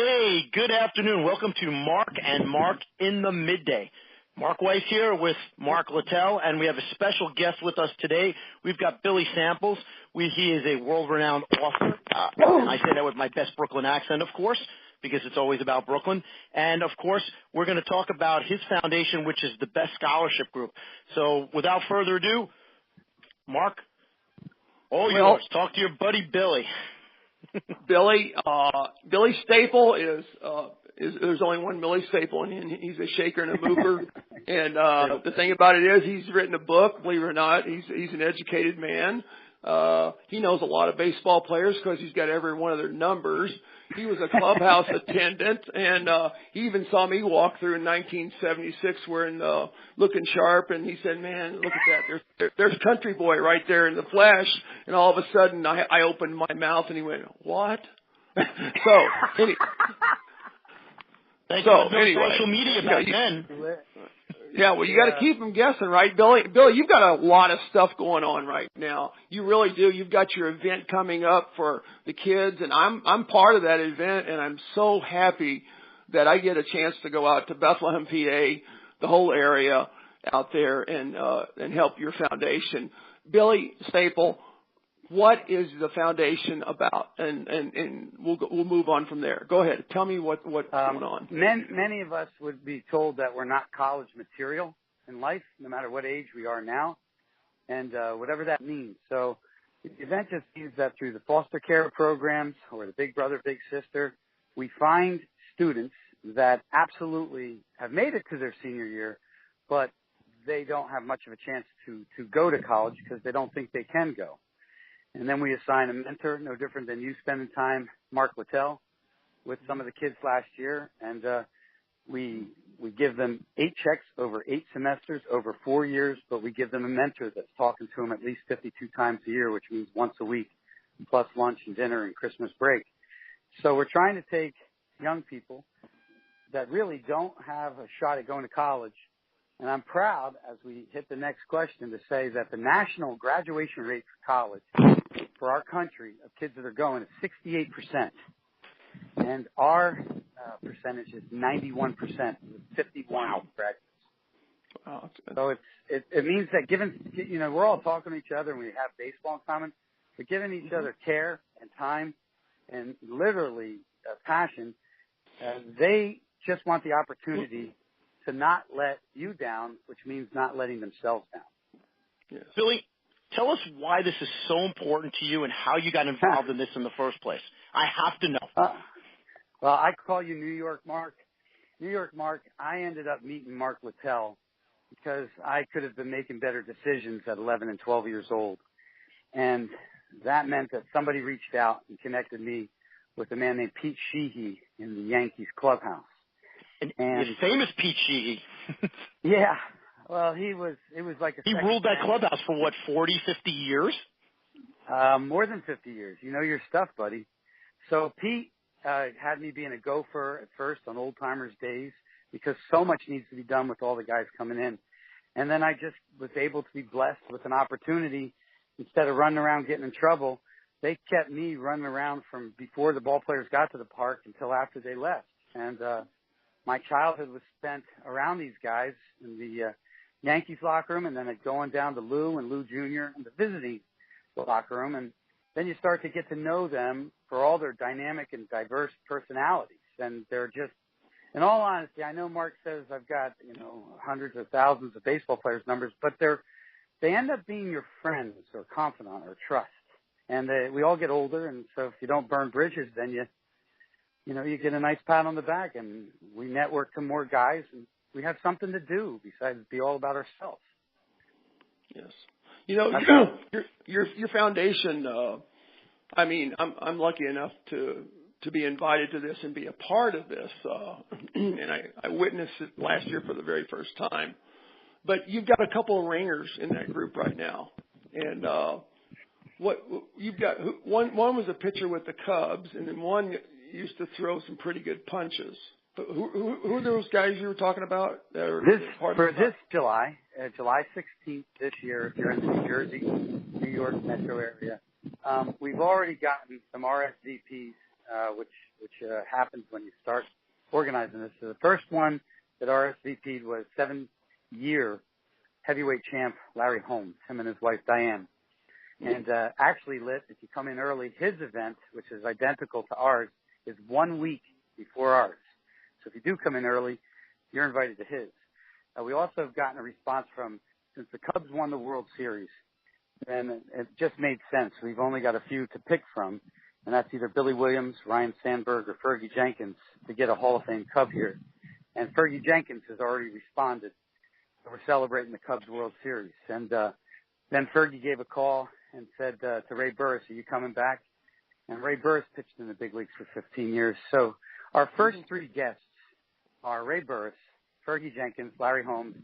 Hey, good afternoon. Welcome to Mark and Mark in the Midday. Mark Weiss here with Mark Littell, and we have a special guest with us today. We've got Billy Samples. He is a world-renowned author, and I say that with my best Brooklyn accent, of course, because it's always about Brooklyn. And, of course, we're going to talk about his foundation, which is the Best Scholarship Group. So without further ado, Mark, yours. Talk to your buddy Billy. Billy Staple is there's only one Billy Staple, and he's a shaker and a mover. And the thing about it is, he's written a book. Believe it or not, he's an educated man. He knows a lot of baseball players because he's got every one of their numbers. He was a clubhouse attendant, and he even saw me walk through in 1976 wearing looking sharp, and he said, "Man, look at that! There's Country Boy right there in the flesh." And all of a sudden, I opened my mouth, and he went, "What?" Anyway, social media back then. Yeah, well, you got to keep them guessing, right, Billy? Billy, you've got a lot of stuff going on right now. You really do. You've got your event coming up for the kids, and I'm part of that event, and I'm so happy that I get a chance to go out to Bethlehem, PA, the whole area out there, and help your foundation. Billy Staple, what is the foundation about? And we'll move on from there. Go ahead. Tell me what's going on. Many of us would be told that we're not college material in life, no matter what age we are now, and whatever that means. So the event just means that through the foster care programs or the Big Brother, Big Sister, we find students that absolutely have made it to their senior year, but they don't have much of a chance to go to college because they don't think they can go. And then we assign a mentor, no different than you spending time, Mark Littell, with some of the kids last year. And we give them 8 checks over 8 semesters, over 4 years, but we give them a mentor that's talking to them at least 52 times a year, which means once a week, plus lunch and dinner and Christmas break. So we're trying to take young people that really don't have a shot at going to college. And I'm proud, as we hit the next question, to say that the national graduation rate for college for our country of kids that are going is 68%. And our percentage is 91%, with 51 graduates. Wow. So it means that we're all talking to each other and we have baseball in common, but giving each other care and time and literally passion, they just want the opportunity to not let you down, which means not letting themselves down. Yes. Billy, tell us why this is so important to you and how you got involved in this in the first place. I have to know. Well, I call you New York Mark. New York Mark, I ended up meeting Mark Littell because I could have been making better decisions at 11 and 12 years old. And that meant that somebody reached out and connected me with a man named Pete Sheehy in the Yankees clubhouse. And famous Pete Sheehy. Yeah. Well, it was like he ruled that clubhouse for, 40, 50 years? More than 50 years. You know your stuff, buddy. So Pete had me being a gopher at first on Old Timers Days because so much needs to be done with all the guys coming in. And then I just was able to be blessed with an opportunity. Instead of running around getting in trouble, they kept me running around from before the ball players got to the park until after they left. And my childhood was spent around these guys in the Yankees locker room, and then going down to Lou and Lou Jr. and the visiting locker room. And then you start to get to know them for all their dynamic and diverse personalities. And they're just, in all honesty, I know Mark says I've got, hundreds of thousands of baseball players' numbers, but they end up being your friends or confidant or trust. And we all get older, and so if you don't burn bridges, then you get a nice pat on the back, and we network to more guys, and we have something to do besides be all about ourselves. Yes. Your foundation, I'm lucky enough to be invited to this and be a part of this. And I witnessed it last year for the very first time. But you've got a couple of ringers in that group right now. And what you've got, one was a pitcher with the Cubs, and then one used to throw some pretty good punches. Who are those guys you were talking about? This July 16th this year, if you're in the New Jersey, New York metro area, we've already gotten some RSVPs which happens when you start organizing this. So the first one that RSVP'd was 7-year heavyweight champ Larry Holmes, him and his wife Diane. And actually, Lit, if you come in early, his event, which is identical to ours, is 1 week before ours. So if you do come in early, you're invited to his. We also have gotten a response from, since the Cubs won the World Series, then it just made sense. We've only got a few to pick from, and that's either Billy Williams, Ryan Sandberg, or Fergie Jenkins to get a Hall of Fame Cub here. And Fergie Jenkins has already responded. We're celebrating the Cubs World Series. And then Fergie gave a call and said to Ray Burris, are you coming back? And Ray Burris pitched in the big leagues for 15 years. So our first 3 guests are Ray Burris, Fergie Jenkins, Larry Holmes,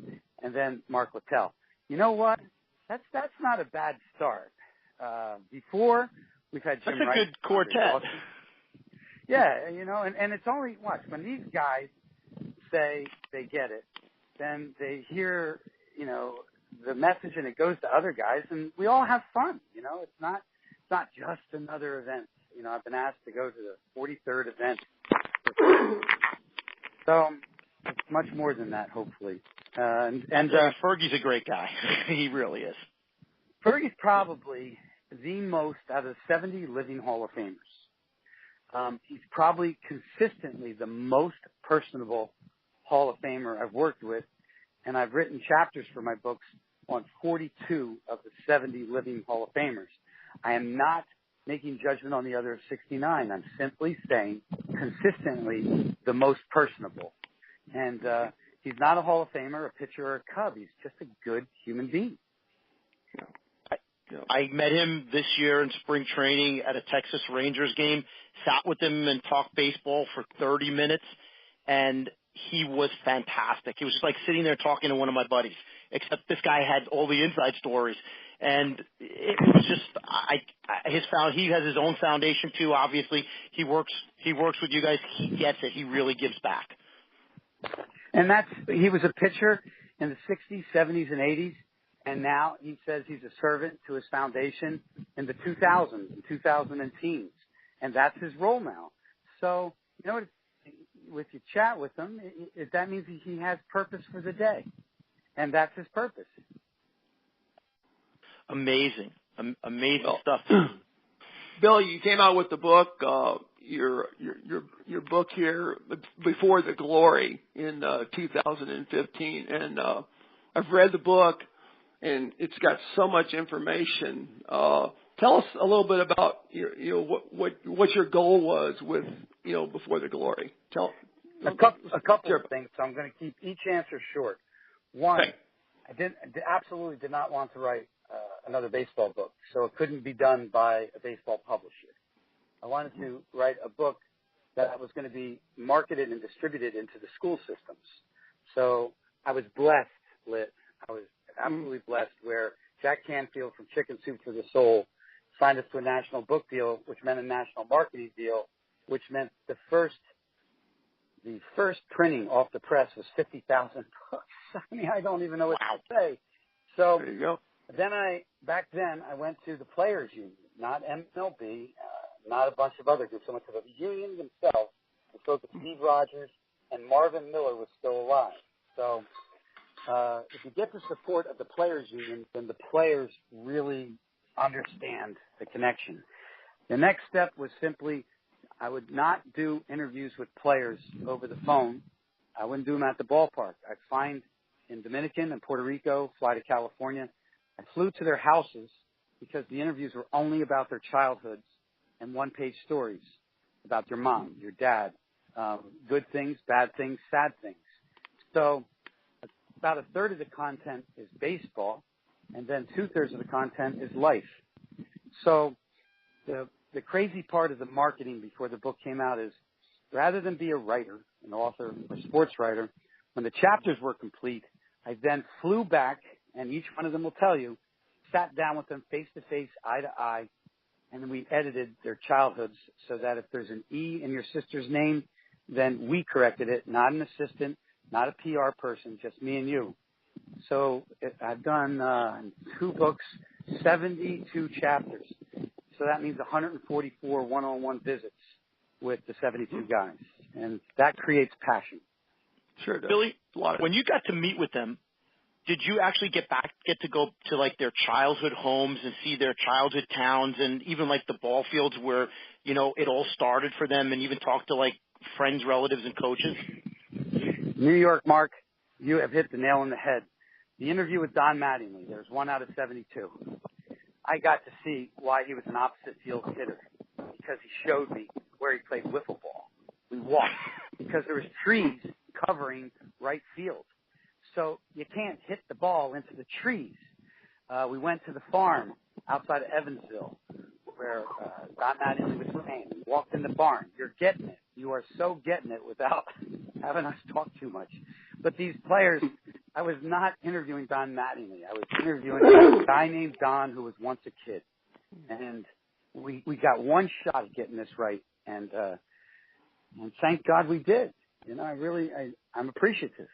and then Mark Littell. You know what? That's not a bad start. Before, we've had Jim Wright. That's a good quartet. Yeah, you know, and it's only, watch, when these guys say they get it, then they hear, you know, the message and it goes to other guys, and we all have fun, you know. It's not just another event. You know, I've been asked to go to the 43rd event. So it's much more than that, hopefully. And Fergie's a great guy. He really is. Fergie's probably the most, out of 70 living Hall of Famers, he's probably consistently the most personable Hall of Famer I've worked with, and I've written chapters for my books on 42 of the 70 living Hall of Famers. I am not making judgment on the other 69. I'm simply saying consistently the most personable. And he's not a Hall of Famer, a pitcher, or a Cub. He's just a good human being. I met him this year in spring training at a Texas Rangers game, sat with him and talked baseball for 30 minutes, and he was fantastic. He was just like sitting there talking to one of my buddies, except this guy had all the inside stories. And it was just, he has his own foundation too, obviously. He works with you guys. He gets it. He really gives back. And he was a pitcher in the 60s, 70s, and 80s. And now he says he's a servant to his foundation in the 2000s and 2010s. And that's his role now. So, you know, if you chat with him, that means he has purpose for the day. And that's his purpose. Amazing. Amazing stuff. Billy, you came out with the book, your book here, Before the Glory, in 2015. And I've read the book, and it's got so much information. Tell us a little bit about what your goal was with Before the Glory. A couple of things. So I'm going to keep each answer short. One, okay. I absolutely did not want to write another baseball book, so it couldn't be done by a baseball publisher. I wanted to write a book that was going to be marketed and distributed into the school systems. So I was blessed, Lit. I was absolutely blessed where Jack Canfield from Chicken Soup for the Soul signed us to a national book deal, which meant a national marketing deal, which meant the first printing off the press was 50,000 books. I mean, I don't even know what to say. So there you go. Back then, I went to the Players Union, not MLB, not a bunch of other groups. I went to the union themselves and spoke to Steve Rogers, and Marvin Miller was still alive. So if you get the support of the Players Union, then the players really understand the connection. The next step was simply I would not do interviews with players over the phone. I wouldn't do them at the ballpark. I'd find in Dominican and Puerto Rico, fly to California. I flew to their houses because the interviews were only about their childhoods and one-page stories about your mom, your dad, good things, bad things, sad things. So about a third of the content is baseball, and then two-thirds of the content is life. So the crazy part of the marketing before the book came out is rather than be a writer, an author, or sports writer, when the chapters were complete, I then flew back, and each one of them will tell you, sat down with them face-to-face, eye-to-eye, and then we edited their childhoods so that if there's an E in your sister's name, then we corrected it, not an assistant, not a PR person, just me and you. So I've done 2 books, 72 chapters. So that means 144 one-on-one visits with the 72 guys, and that creates passion. Sure does. Billy, when you got to meet with them, did you actually get to go to like their childhood homes and see their childhood towns and even like the ball fields where, you know, it all started for them, and even talk to like friends, relatives, and coaches? New York, Mark, you have hit the nail on the head. The interview with Don Mattingly, there's 1 out of 72. I got to see why he was an opposite field hitter, because he showed me where he played wiffle ball. We walked because there was trees covering right field. So you can't hit the ball into the trees. We went to the farm outside of Evansville where Don Mattingly was playing. We walked in the barn. You're getting it. You are so getting it without having us talk too much. But these players, I was not interviewing Don Mattingly. I was interviewing a guy named Don who was once a kid. And we got one shot at getting this right. And thank God we did. You know, I'm appreciative.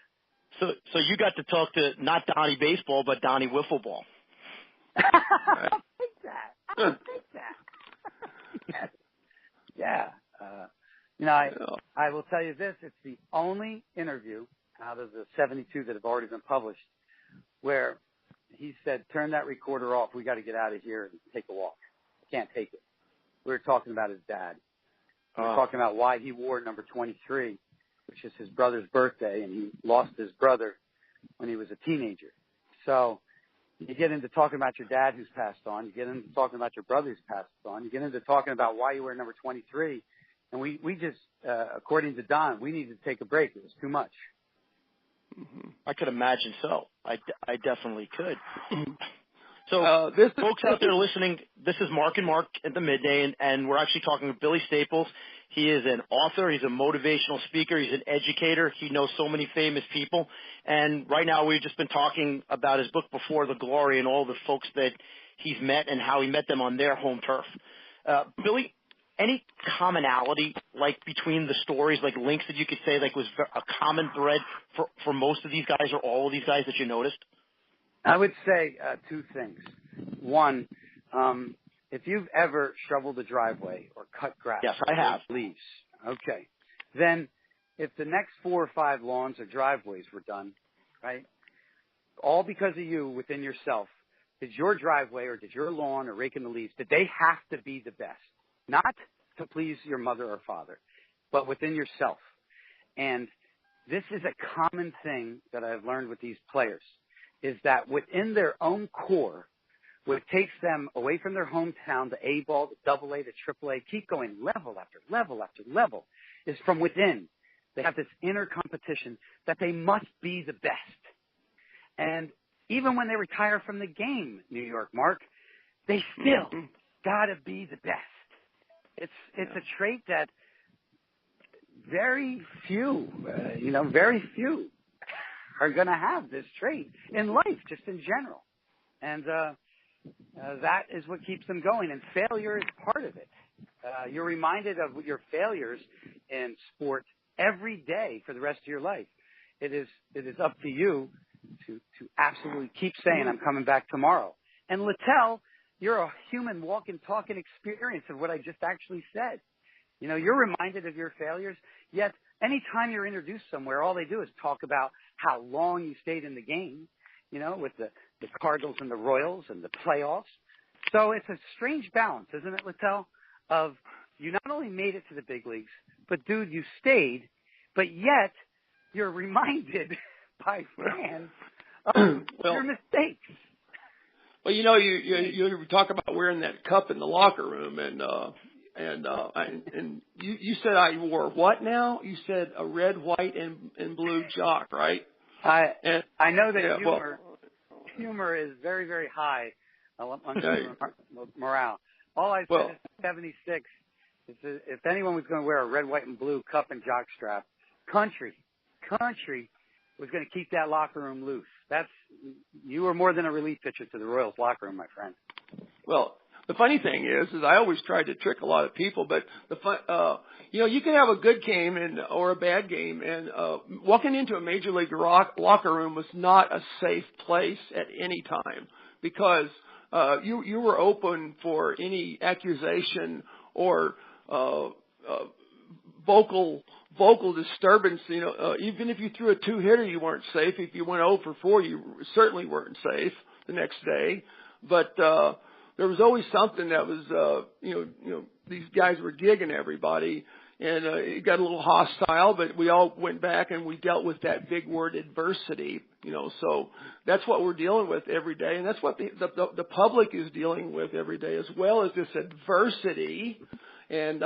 So you got to talk to not Donnie Baseball, but Donnie Wiffle Ball. I'll take that. I'll take that. Yes. Yeah. You know, I will tell you this. It's the only interview out of the 72 that have already been published where he said, turn that recorder off. We got to get out of here and take a walk. Can't take it. We were talking about his dad. We were talking about why he wore number 23, which is his brother's birthday, and he lost his brother when he was a teenager. So you get into talking about your dad who's passed on. You get into talking about your brother who's passed on. You get into talking about why you wear number 23. And we just, according to Don, we needed to take a break. It was too much. Mm-hmm. I could imagine so. I definitely could. So folks out there listening, this is Mark and Mark at the Midday, and we're actually talking with Billy Staples. He is an author. He's a motivational speaker. He's an educator. He knows so many famous people. And right now we've just been talking about his book, Before the Glory, and all the folks that he's met and how he met them on their home turf. Billy, any commonality, like, between the stories, like links that you could say, like, was a common thread for most of these guys or all of these guys that you noticed? I would say two things. One, if you've ever shoveled a driveway or cut grass. Yes, I have. Leaves. Okay. Then if the next 4 or 5 lawns or driveways were done, right, all because of you within yourself, did your driveway or did your lawn or raking the leaves, did they have to be the best? Not to please your mother or father, but within yourself. And this is a common thing that I've learned with these players, is that within their own core, what takes them away from their hometown, the A-ball, the AA, the AAA, keep going level after level after level, is from within. They have this inner competition that they must be the best. And even when they retire from the game, New York, Mark, they still got to be the best. It's a trait that very few are going to have this trait in life, just in general. And that is what keeps them going. And failure is part of it. You're reminded of your failures in sport every day for the rest of your life. It is up to you to absolutely keep saying, I'm coming back tomorrow. And Littell, you're a human walking, talking experience of what I just actually said. You know, you're reminded of your failures, yet anytime you're introduced somewhere, all they do is talk about how long you stayed in the game, you know, with the Cardinals and the Royals and the playoffs. So it's a strange balance, isn't it, Littell, of you not only made it to the big leagues, but, dude, you stayed, but yet you're reminded by fans of your mistakes. Well, you know, you talk about wearing that cup in the locker room, and you said I wore what now? You said a red, white, and blue jock, right? I know that humor is very, very high on morale. All I said is 76. If anyone was going to wear a red, white, and blue cup and jock strap, country was going to keep that locker room loose. You were more than a relief pitcher to the Royals locker room, my friend. Well, the funny thing is I always tried to trick a lot of people, but you can have a good game or a bad game, and walking into a major league locker room was not a safe place at any time, because you were open for any accusation or vocal disturbance. Even if you threw a 2-hitter, you weren't safe. If you went 0 for 4, you certainly weren't safe the next day. But there was always something that was, these guys were gigging everybody, and it got a little hostile. But we all went back and we dealt with that big word adversity. So that's what we're dealing with every day, and that's what the public is dealing with every day as well, as this adversity. And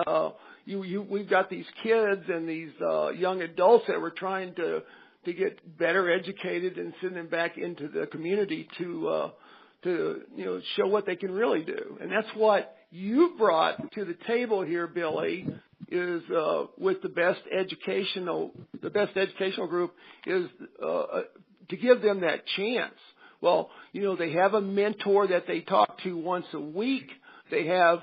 we've got these kids and these young adults that we're trying to get better educated and send them back into the community to show what they can really do. And that's what you brought to the table here, Billy, is with the best educational group is to give them that chance. Well, they have a mentor that they talk to once a week. They have,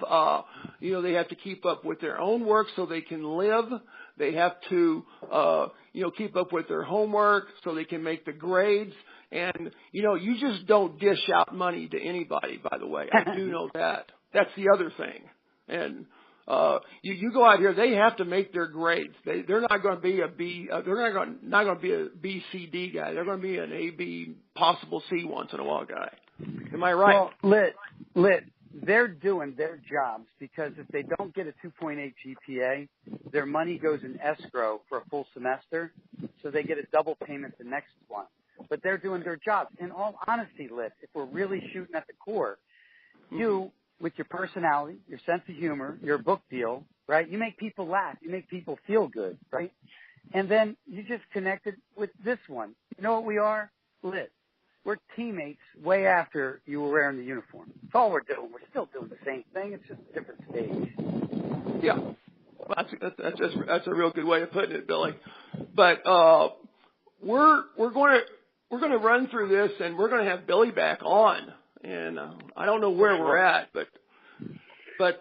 they have to keep up with their own work so they can live. They have to, keep up with their homework so they can make the grades. And, you just don't dish out money to anybody, by the way. I do know that. That's the other thing. And, you go out here, they have to make their grades. They're not going to be a B, they're not going to be a B, C, D guy. They're going to be an A, B, possible C once in a while guy. Am I right? Well, Lit, they're doing their jobs because if they don't get a 2.8 GPA, their money goes in escrow for a full semester, so they get a double payment the next one. But they're doing their jobs. In all honesty, Lit, if we're really shooting at the core, you, with your personality, your sense of humor, your book deal, right, you make people laugh. You make people feel good, right? And then you just connected with this one. You know what we are? Lit. We're teammates way after you were wearing the uniform. That's all we're doing. We're still doing the same thing. It's just a different stage. Yeah. Well, that's a real good way of putting it, Billy. But we're going to run through this, and we're going to have Billy back on. And I don't know where we're at, but we're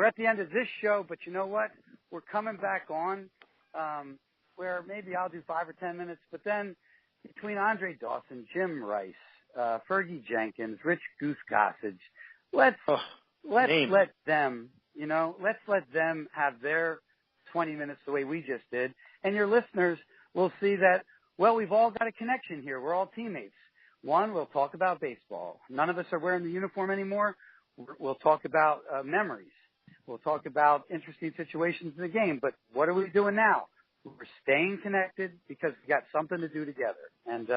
at the end of this show. But you know what? We're coming back on where maybe I'll do 5 or 10 minutes, but then between Andre Dawson, Jim Rice, Fergie Jenkins, Rich Goose Gossage, let's let them, let's let them have their 20 minutes the way we just did. And your listeners will see that, well, we've all got a connection here. We're all teammates. One, we'll talk about baseball. None of us are wearing the uniform anymore. We'll talk about memories. We'll talk about interesting situations in the game. But what are we doing now? We're staying connected because we got something to do together. And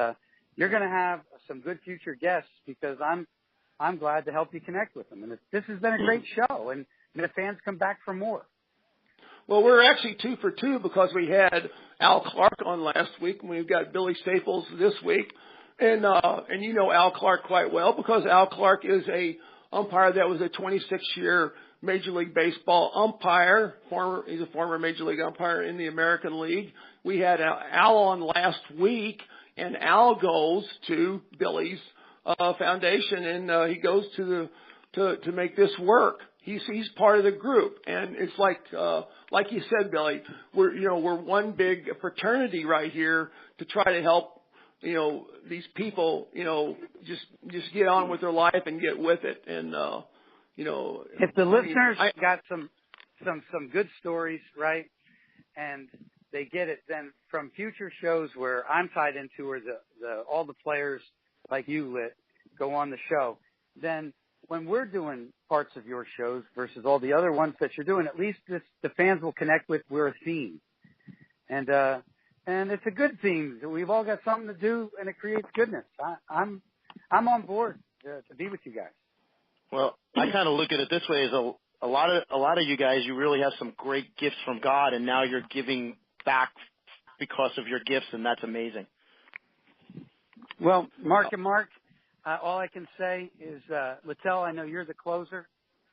you're going to have some good future guests because I'm glad to help you connect with them. And this has been a great show, and the fans come back for more. Well, we're actually 2 for 2 because we had Al Clark on last week, and we've got Billy Staples this week. And you know Al Clark quite well because Al Clark is a umpire that was a 26-year Major League Baseball umpire. He's a former Major League umpire in the American League. We had Al on last week, and Al goes to Billy's foundation, and he goes to make this work. He's part of the group, and it's like you said, Billy, we're one big fraternity right here to try to help these people just get on with their life and get with it. And if the listeners got some good stories, right, and they get it, then from future shows where I'm tied into, or all the players like you, Lit, go on the show, then when we're doing parts of your shows versus all the other ones that you're doing, at least the fans will connect with. We're a theme, and it's a good theme. We've all got something to do, and it creates goodness. I'm on board to be with you guys. Well, I kind of look at it this way: as a lot of you guys, you really have some great gifts from God, and now you're giving back because of your gifts, and that's amazing. Well, Mark and Mark, all I can say is, Littell, I know you're the closer,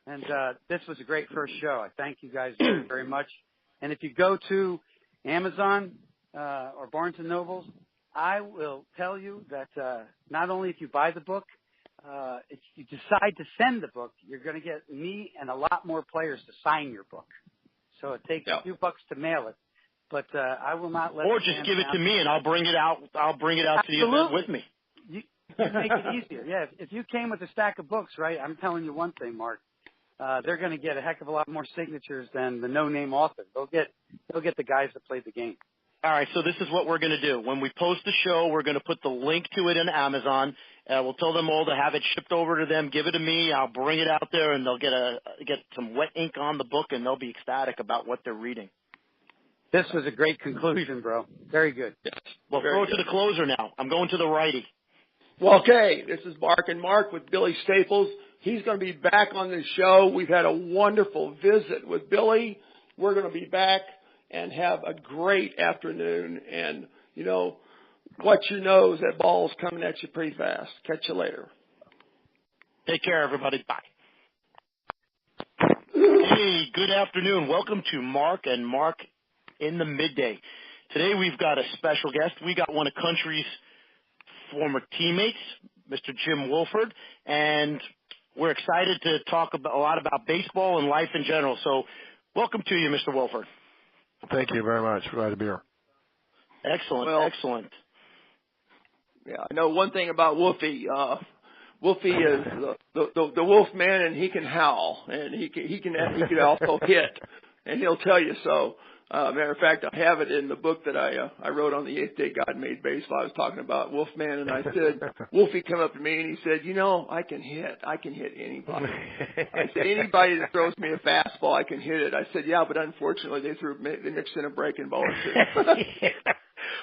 and this was a great first show. I thank you guys very, very much. And if you go to Amazon or Barnes & Nobles, I will tell you that not only if you buy the book, if you decide to send the book, you're going to get me and a lot more players to sign your book. So it takes a few bucks to mail it, but I will not let. Or just give it to me, and I'll bring it out. I'll bring it out to the event with me. You make it easier. Yeah, if you came with a stack of books, right? I'm telling you one thing, Mark. they're going to get a heck of a lot more signatures than the no-name author. They'll get the guys that played the game. All right, so this is what we're going to do. When we post the show, we're going to put the link to it in Amazon. We'll tell them all to have it shipped over to them. Give it to me. I'll bring it out there, and they'll get some wet ink on the book, and they'll be ecstatic about what they're reading. This was a great conclusion, bro. Very good. Well, throw it to the closer now. I'm going to the righty. Well, okay, this is Mark and Mark with Billy Staples. He's going to be back on the show. We've had a wonderful visit with Billy. We're going to be back and have a great afternoon. And, you know, what you know is that ball's coming at you pretty fast. Catch you later. Take care, everybody. Bye. Hey, good afternoon. Welcome to Mark and Mark in the Midday. Today we've got a special guest. We got one of country's former teammates, Mr. Jim Wohlford, and we're excited to talk a lot about baseball and life in general. So welcome to you, Mr. Wohlford. Thank you very much. Glad to be here. Excellent, excellent. Yeah, I know one thing about Wolfie. Wolfie is the wolf man, and he can howl, and he can also hit, and he'll tell you so. Matter of fact, I have it in the book that I wrote on the eighth day God made baseball. I was talking about Wolfman, and I said, Wolfie come up to me and he said, you know, I can hit anybody. I said, anybody that throws me a fastball, I can hit it. I said, yeah, but unfortunately they mixed in a breaking ball too.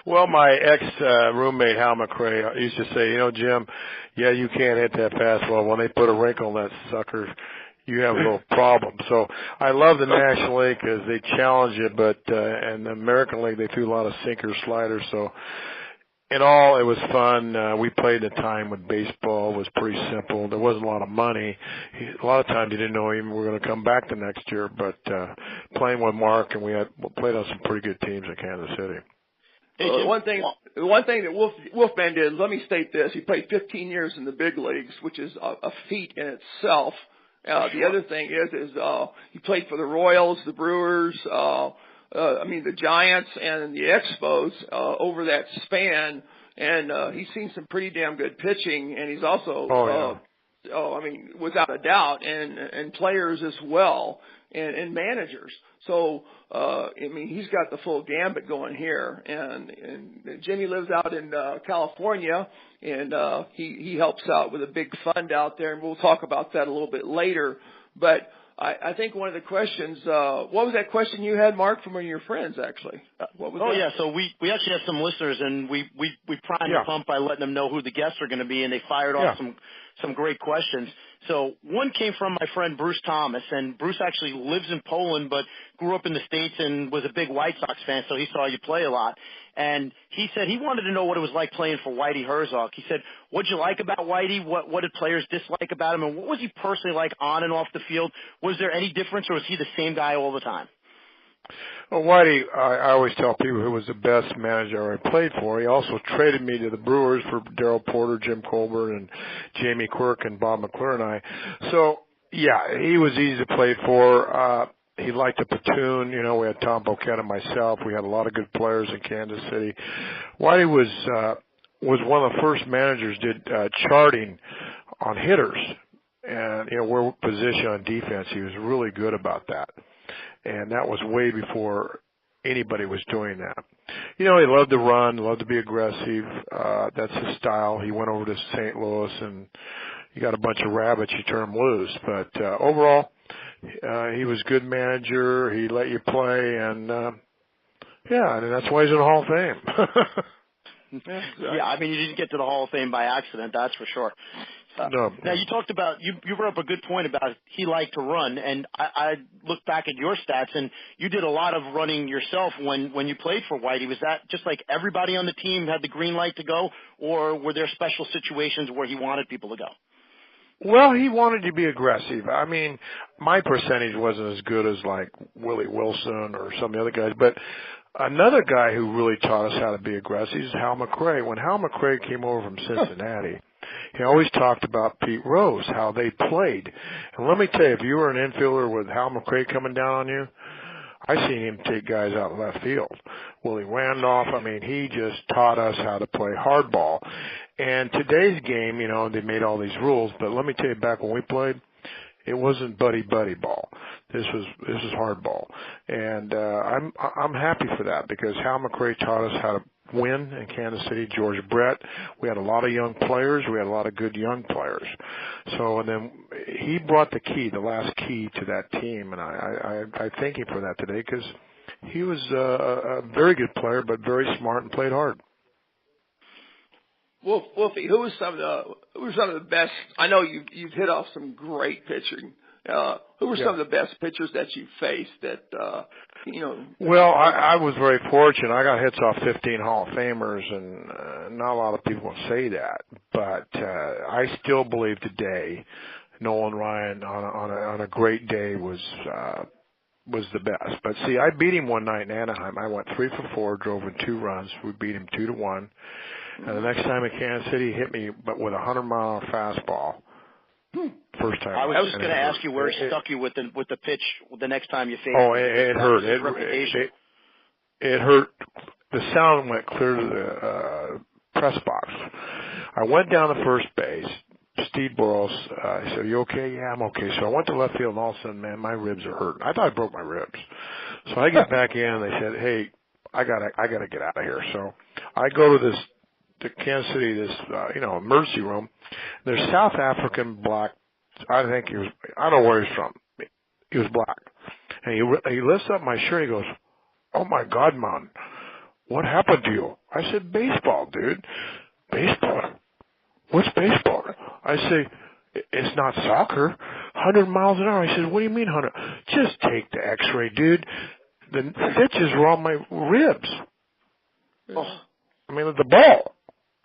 Well, my ex-roommate, Hal McRae, used to say, you know, Jim, yeah, you can't hit that fastball. When they put a wrinkle in that sucker, you have a little problem. So I love the National League because they challenge you, but and the American League, they threw a lot of sinker sliders. So in all, it was fun. We played at a time when baseball was pretty simple. There wasn't a lot of money. A lot of times you didn't know even we were going to come back the next year. But playing with Mark, and we played on some pretty good teams in Kansas City. One thing that Wolfman did, let me state this, he played 15 years in the big leagues, which is a feat in itself. The other thing is he played for the Royals, the Brewers, the Giants and the Expos over that span, and he's seen some pretty damn good pitching, and he's also, without a doubt, and players as well, and managers. So, he's got the full gambit going here, and Jimmy lives out in California, and he helps out with a big fund out there, and we'll talk about that a little bit later. But I think one of the questions, what was that question you had, Mark, from one of your friends, actually? What was that? Yeah, so we actually have some listeners, and we primed the pump by letting them know who the guests are going to be, and they fired off some great questions. So one came from my friend Bruce Thomas, and Bruce actually lives in Poland but grew up in the States and was a big White Sox fan, so he saw you play a lot. And he said he wanted to know what it was like playing for Whitey Herzog. He said, what'd you like about Whitey? What did players dislike about him? And what was he personally like on and off the field? Was there any difference, or was he the same guy all the time? Well, Whitey, I always tell people who was the best manager I played for. He also traded me to the Brewers for Darrell Porter, Jim Colbert, and Jamie Quirk and Bob McClure and I. So, yeah, he was easy to play for. He liked the platoon. You know, we had Tom Boquette and myself. We had a lot of good players in Kansas City. Whitey was one of the first managers did charting on hitters and, you know, where position on defense. He was really good about that. And that was way before anybody was doing that. You know, he loved to run, loved to be aggressive. That's his style. He went over to St. Louis, and you got a bunch of rabbits, you turn them loose. But overall, he was a good manager. He let you play, and that's why he's in the Hall of Fame. Yeah, you didn't get to the Hall of Fame by accident, that's for sure. No. Now, you talked about, you brought up a good point about he liked to run, and I look back at your stats, and you did a lot of running yourself when you played for Whitey. Was that just like everybody on the team had the green light to go, or were there special situations where he wanted people to go? Well, he wanted to be aggressive. I mean, my percentage wasn't as good as like Willie Wilson or some of the other guys, but another guy who really taught us how to be aggressive is Hal McRae. When Hal McRae came over from Cincinnati, he always talked about Pete Rose, how they played. And let me tell you, if you were an infielder with Hal McRae coming down on you, I seen him take guys out in left field. Willie Randolph, he just taught us how to play hardball. And today's game, you know, they made all these rules, but let me tell you, back when we played, It wasn't buddy ball. This was hard ball, and I'm happy for that because Hal McRae taught us how to win in Kansas City. George Brett, we had a lot of young players. We had a lot of good young players. So, and then he brought the last key to that team, and I thank him for that today because he was a very good player, but very smart and played hard. Wolfie, who were some of the best? I know you've hit off some great pitching. Who were some of the best pitchers that you faced that, Well, I was very fortunate. I got hits off 15 Hall of Famers, and not a lot of people say that. But I still believe today Nolan Ryan on a great day was the best. But see, I beat him one night in Anaheim. I went 3 for 4, drove in 2 runs. We beat him 2-1. And the next time in Kansas City, he hit me, but with a 100-mile hour fastball. First time. I was just going to ask you where it stuck you with the pitch the next time you faced. Oh, it hurt. It hurt. The sound went clear to the press box. I went down to first base. Steve Boros, I said, "Are you okay?" "Yeah, I'm okay." So I went to left field, and all of a sudden, man, my ribs are hurting. I thought I broke my ribs. So I get back in, and they said, "Hey, I gotta get out of here." So I go to Kansas City, emergency room. There's South African black. I think I don't know where he's from. He was black. And he lifts up my shirt. He goes, "Oh my God, man, what happened to you?" I said, "Baseball, dude." "Baseball? What's baseball?" I say, "It's not soccer. 100 miles an hour." He says, "What do you mean 100? Just take the x-ray, dude. The stitches were on my ribs." Oh, I mean, the ball.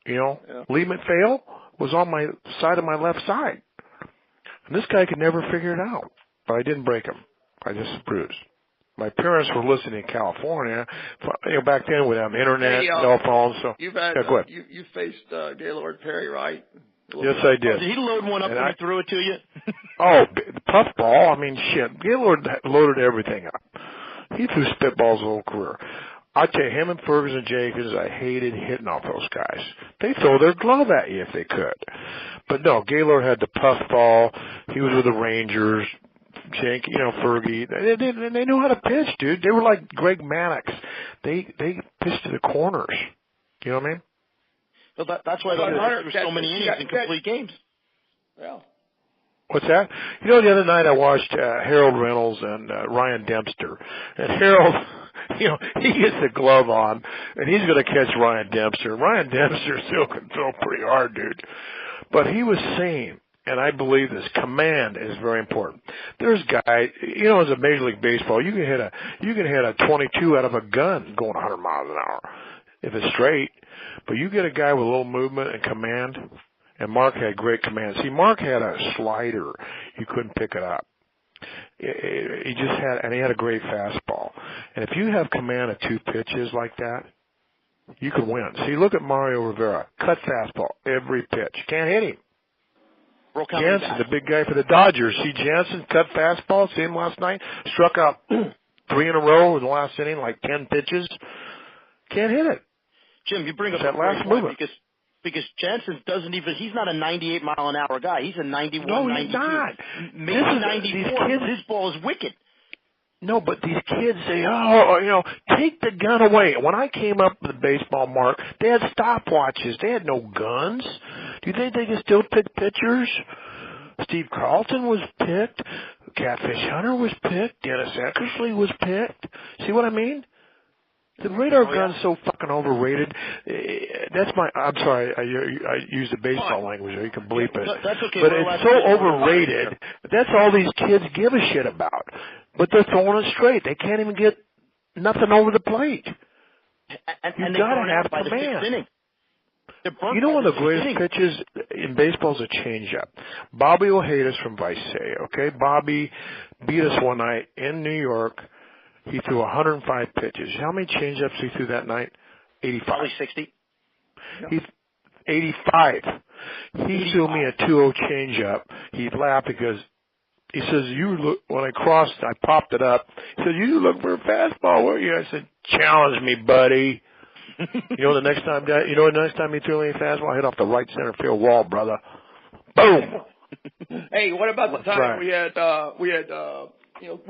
Liam Fail was on my side of my left side. And this guy could never figure it out. But I didn't break him. I just bruised. My parents were listening in California. Back then we didn't have internet, cell phones. So you've had, go ahead. You faced Gaylord Perry, right? Yes, I did. Oh, did he load one up and he threw it to you? Oh, puffball. I mean, shit. Gaylord loaded everything up. He threw spitballs the whole career. I tell you, him and Ferguson Jenkins, I hated hitting off those guys. They throw their glove at you if they could. But no, Gaylord had the puffball. He was with the Rangers. Fergie. They knew how to pitch, dude. They were like Greg Mannix. They pitched to the corners. You know what I mean? So that's why there were so many innings in complete games. Yeah. What's that? The other night I watched Harold Reynolds and Ryan Dempster. And Harold, he gets the glove on, and he's going to catch Ryan Dempster. Ryan Dempster still can throw pretty hard, dude. But he was saying, and I believe this, command is very important. There's guys, as a Major League Baseball, you can hit a 22 out of a gun going 100 miles an hour if it's straight. But you get a guy with a little movement and command, and Mark had great command. See, Mark had a slider. You couldn't pick it up. He just had, and he had a great fastball. And if you have command of 2 pitches like that, you can win. See, look at Mario Rivera. Cut fastball every pitch. Can't hit him. Jansen, the big guy for the Dodgers. See, Jansen cut fastball. See him last night? Struck out 3 in a row in the last inning, like 10 pitches. Can't hit it. Jim, you bring up that last movement. Because Jansen he's not a 98 mile an hour guy. He's a 91, no, 92. He's not. Maybe 94. His ball is wicked. No, but these kids say, take the gun away. When I came up with the baseball, Mark, they had stopwatches. They had no guns. Do you think they can still pick pitchers? Steve Carlton was picked. Catfish Hunter was picked. Dennis Eckersley was picked. See what I mean? The radar gun's so fucking overrated. I'm sorry, I use the baseball language, or you can bleep it. That's okay. But it's so overrated. That's all these kids give a shit about. But they're throwing it straight. They can't even get nothing over the plate. And you got to have command. One of the greatest pitches in baseball is a changeup. Bobby Ojeda from Weiss. Okay, Bobby beat us one night in New York. He threw 105 pitches. How many changeups he threw that night? 85. Probably 60. He's 85. He threw me a 2-0 changeup. He laughed because he says, when I crossed, I popped it up. He said, "You look for a fastball, were you?" I said, "Challenge me, buddy." The next time he threw me a fastball, I hit off the right center field wall, brother. Boom. Hey, what about the That's time right. we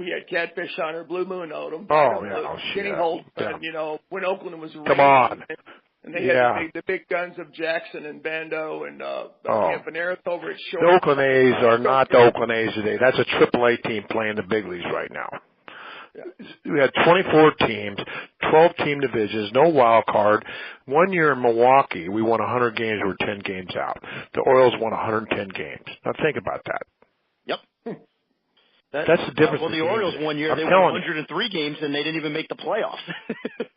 had catfish on our Blue Moon Odom? Oh, yeah. Kenny shit. Holt, Yeah. when Oakland was Come raining, on. and they Yeah. had the big guns of Jackson and Bando and Campaneris over at short. The Oakland A's are not the Oakland A's today. That's a AAA team playing the big leagues right now. Yeah. We had 24 teams, 12 team divisions, no wild card. 1 year in Milwaukee, we won 100 games. We were 10 games out. The Orioles won 110 games. Now think about that. Yep. That's the difference. Well, the Orioles 1 year, they won 103 games, and they didn't even make the playoffs.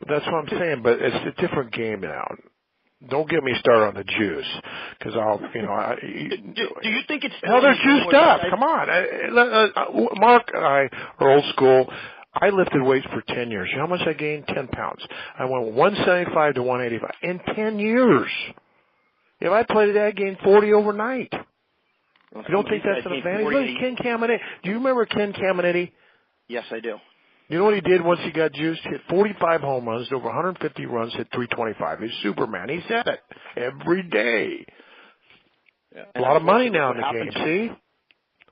That's what I'm saying, but it's a different game now. Don't get me started on the juice, because I'll, Do you think it's hell? They're juiced up. Come on, Mark and I are old school. I lifted weights for 10 years. You know how much I gained? 10 pounds. I went 175 to 185 in 10 years. If I played today, I gained 40 overnight. You don't think that's an advantage? Look, Ken Caminiti. Do you remember Ken Caminiti? Yes, I do. You know what he did once he got juiced? Hit 45 home runs, over 150 runs, hit 325. He's Superman. He said it every day. Yeah. A lot of money now in the game, see?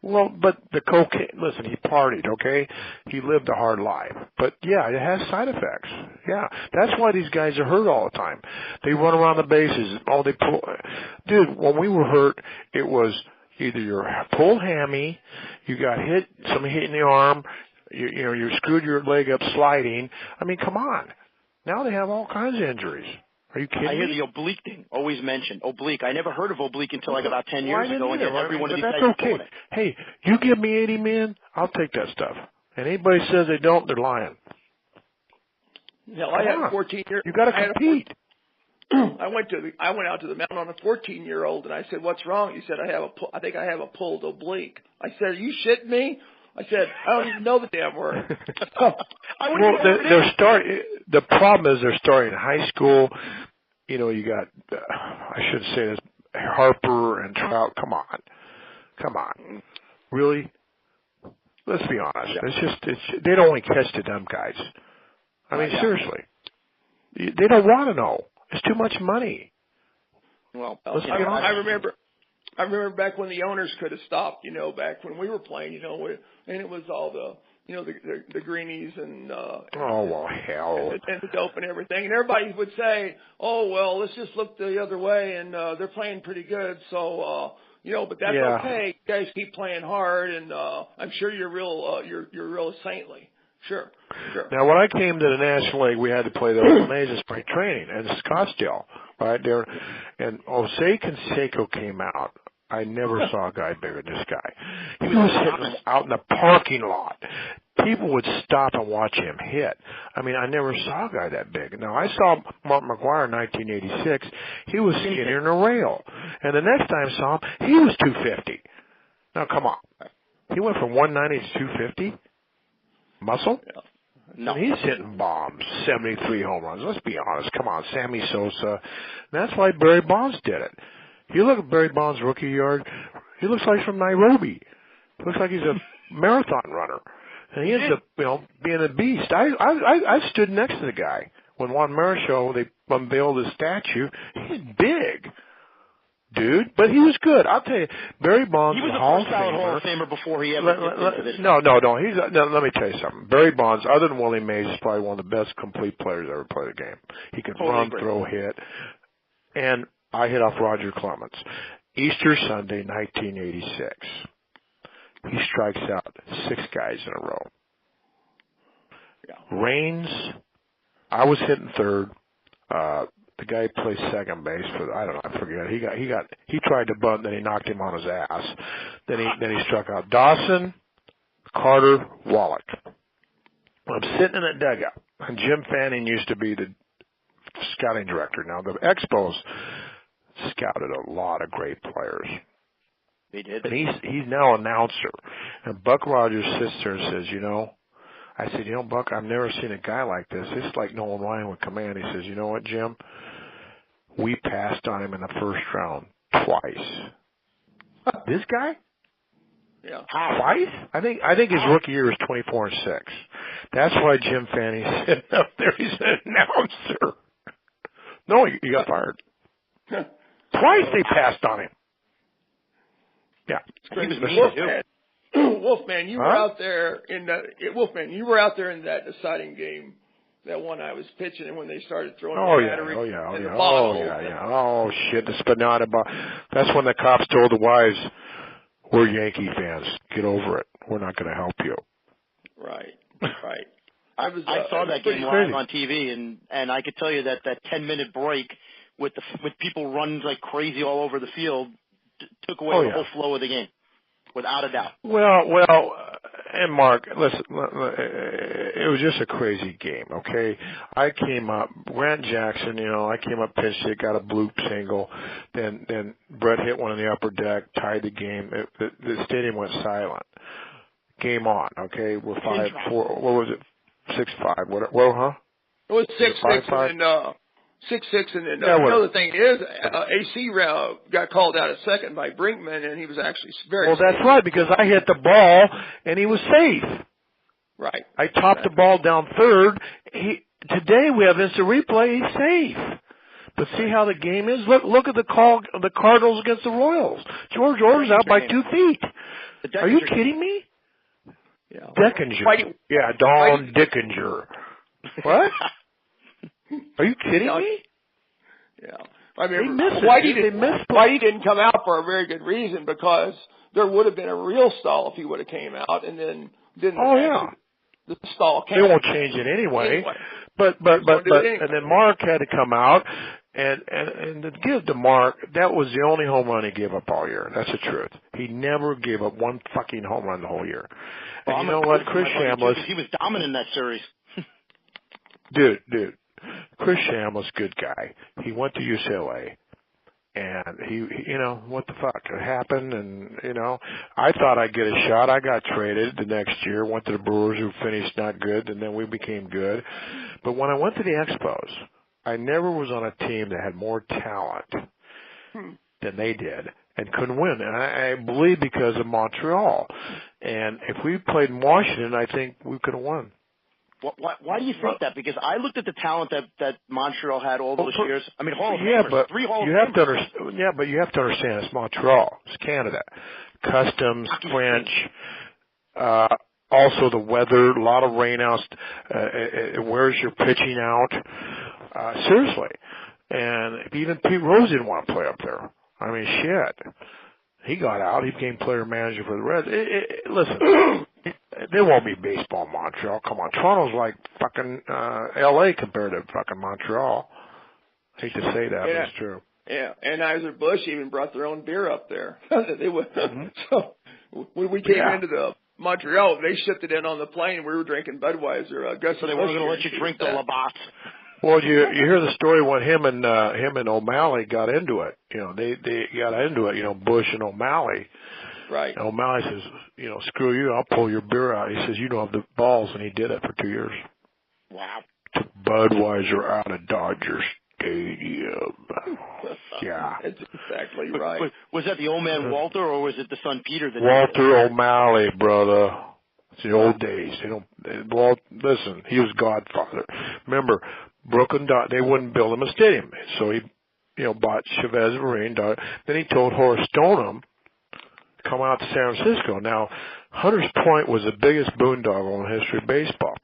Well, but the cocaine, listen, he partied, okay? He lived a hard life. But, yeah, it has side effects. Yeah, that's why these guys are hurt all the time. They run around the bases. Dude, when we were hurt, it was either your pulled hammy, you got hit, somebody hit in the arm, you screwed your leg up sliding. I mean, come on. Now they have all kinds of injuries. Are you kidding me? I hear the oblique thing always mentioned. Oblique. I never heard of oblique until like about 10 years ago. And everyone of these guys that's okay. Hey, you give me 80 men, I'll take that stuff. And anybody says they don't, they're lying. Hell, I had 14 years. You got to compete. I went out to the mound on a 14-year-old, and I said, "What's wrong?" He said, "I think I have a pulled oblique." I said, "Are you shitting me?" I said, "I don't even know the damn word." The problem is they're starting in high school. You know, you got, I should say this, Harper and Trout. Come on. Really? Let's be honest. They don't only catch the dumb guys. I mean, seriously. They don't want to know. It's too much money. Well, I remember back when the owners could have stopped, back when we were playing, and it was all the greenies and oh, well, hell. And the dope and everything. And everybody would say, "Oh, well, let's just look the other way, and they're playing pretty good, so but that's okay. You guys keep playing hard, and I'm sure you're real saintly." Sure. Now, when I came to the National League, we had to play the Oakland A's in spring training in Scottsdale, right there. And Jose Canseco came out. I never saw a guy bigger than this guy. He was hitting out in the parking lot. People would stop and watch him hit. I mean, I never saw a guy that big. Now, I saw Mark McGwire in 1986. He was skinnier than a rail. And the next time I saw him, he was 250. Now, come on. He went from 190 to 250? Muscle? Yeah. No. And he's hitting bombs, 73 home runs. Let's be honest. Come on, Sammy Sosa. And that's why Barry Bonds did it. You look at Barry Bonds' rookie yard, he looks like he's from Nairobi. He looks like he's a marathon runner. And he ends up, being a beast. I stood next to the guy. When Juan Marichal, they unveiled his statue. He's big. Dude, but he was good. I'll tell you, Barry Bonds was a Hall of Famer before he ever did into this. No. Let me tell you something. Barry Bonds, other than Willie Mays, is probably one of the best complete players ever played the game. He can run, throw, hit. And I hit off Roger Clemens. Easter Sunday, 1986. He strikes out 6 guys in a row. Yeah. Raines, I was hitting third. The guy plays second base for I don't know, I forget. He tried to bunt, then he knocked him on his ass. Then he struck out Dawson, Carter, Wallach. I'm sitting in that dugout, and Jim Fanning used to be the scouting director. Now the Expos scouted a lot of great players. They did. And he's now announcer. And Buck Rogers sits there and says, I said, Buck, I've never seen a guy like this. It's like Nolan Ryan with command. He says, you know what, Jim? We passed on him in the first round twice. This guy? Yeah. Twice? I think his rookie year was 24-6. That's why Jim Fanning sitting up there. He's an announcer. No, he got fired. Twice they passed on him. Yeah. He was mean too. Wolfman, you were out there in that deciding game, that one I was pitching, and when they started throwing the battery in the bottle. Oh shit, the Spanata ball. That's when the cops told the wives, "We're Yankee fans. Get over it. We're not going to help you." Right. I saw that game live on TV, and I could tell you that 10-minute break with people running like crazy all over the field took away the whole flow of the game, without a doubt. Well, and Mark, listen, it was just a crazy game, okay? I came up, Grant Jackson, I came up, pitched it, got a bloop single, then Brett hit one in the upper deck, tied the game. The stadium went silent. Game on, okay? We're 5-4. What was it? 6-5. What? Well, huh? It was 6-6 and 6-6, and then the thing is, AC got called out at second by Brinkman, and he was actually very. Well, that's right, because I hit the ball and he was safe. Right. I topped the ball down third. Today we have instant replay. He's safe. But see how the game is. Look at the Cardinals against the Royals. George Orr's out by 2 feet. Are you kidding me? Yeah. Dickinger. Don Dickinger. What? Are you kidding me? Yeah. I mean, Whitey didn't come out for a very good reason, because there would have been a real stall if he would have came out, and then didn't. Oh yeah. The stall came. They won't change it anyway. But and then Mark had to come out, and to give to Mark, that was the only home run he gave up all year. That's the truth. He never gave up one fucking home run the whole year. And you know what, Chris Chambliss, he was dominant in that series. dude, Chris Chambliss, good guy. He went to UCLA, and he what the fuck? It happened, and I thought I'd get a shot. I got traded the next year. Went to the Brewers, who finished not good, and then we became good. But when I went to the Expos, I never was on a team that had more talent than they did and couldn't win. And I believe because of Montreal. And if we played in Washington, I think we could have won. Why do you think that? Because I looked at the talent that Montreal had all those years. I mean, Hall of Famers, but 3 Hall of Famers. But you have to understand, it's Montreal. It's Canada. Customs, French, also the weather, a lot of rainouts. It wears your pitching out. Seriously. And even Pete Rose didn't want to play up there. I mean, shit. He got out. He became player manager for the Reds. Listen, there won't be baseball in Montreal. Come on. Toronto's like fucking L.A. compared to fucking Montreal. Hate to say that, but it's true. Yeah, Anheuser-Busch even brought their own beer up there. They would. So when we came into the Montreal, they shipped it in on the plane. We were drinking Budweiser. So they weren't going to let you drink the Labatt. Well, you hear the story when him and O'Malley got into it. They got into it. Bush and O'Malley. Right. And O'Malley says, screw you, I'll pull your beer out. He says, you don't have the balls, and he did it for 2 years. Wow. Took Budweiser out of Dodger Stadium. Yeah. That's exactly right. Was that the old man Walter, or was it the son Peter? Walter O'Malley, brother. It's the old days. Listen, he was Godfather. Remember, Brooklyn, they wouldn't build him a stadium. So he, bought Chavez Marine. Then he told Horace Stoneham, come out to San Francisco. Now, Hunters Point was the biggest boondoggle in the history of baseball.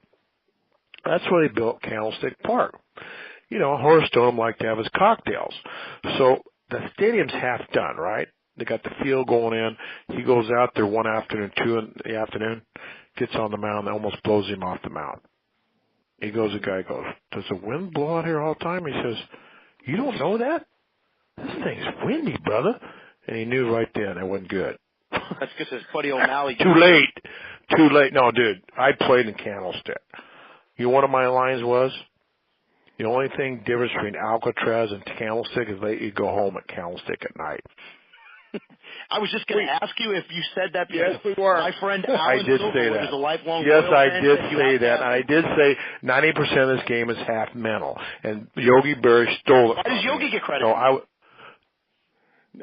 That's where they built Candlestick Park. Horace Stoneham liked to have his cocktails. So the stadium's half done, right? They got the field going in. He goes out there one afternoon, 2 in the afternoon, gets on the mound, and almost blows him off the mound. The guy goes, does the wind blow out here all the time? He says, you don't know that? This thing's windy, brother. And he knew right then it wasn't good. That's because his buddy O'Malley. Too late. No, dude, I played in Candlestick. One of my lines was, the only thing difference between Alcatraz and Candlestick is you go home at Candlestick at night. I was just going to ask you if you said that because yes, we were. My friend Alan is a lifelong Yes, Royal I fan, did say that. And I did say 90% of this game is half mental. And Yogi Berra stole it. Why does Yogi get credit? So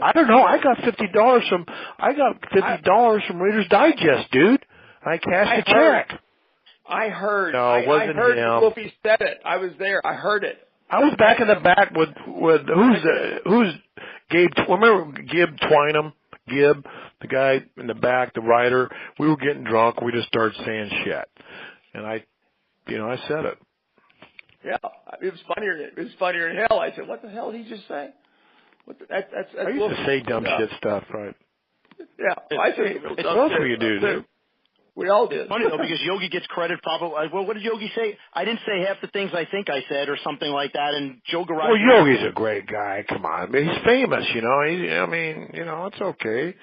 I don't know. I got $50 from Reader's Digest, dude. I cashed a check. I heard. No, it wasn't him. I heard Wolfie said it. I was there. I heard it. I was back in the back with who's Gabe? Remember Gib Twynham? Gib, the guy in the back, the writer, we were getting drunk. We just started saying shit. And I said it. Yeah, it was funnier. It was funnier than hell. I said, "What the hell did he just say?" That's I used to say dumb shit stuff, right? Yeah, I say it's what else you do, dude. We all did. It's funny though, because Yogi gets credit probably. Well, what did Yogi say? I didn't say half the things I think I said, or something like that. And Joe Garage. Well, Yogi's a great guy. Come on, but he's famous. It's okay.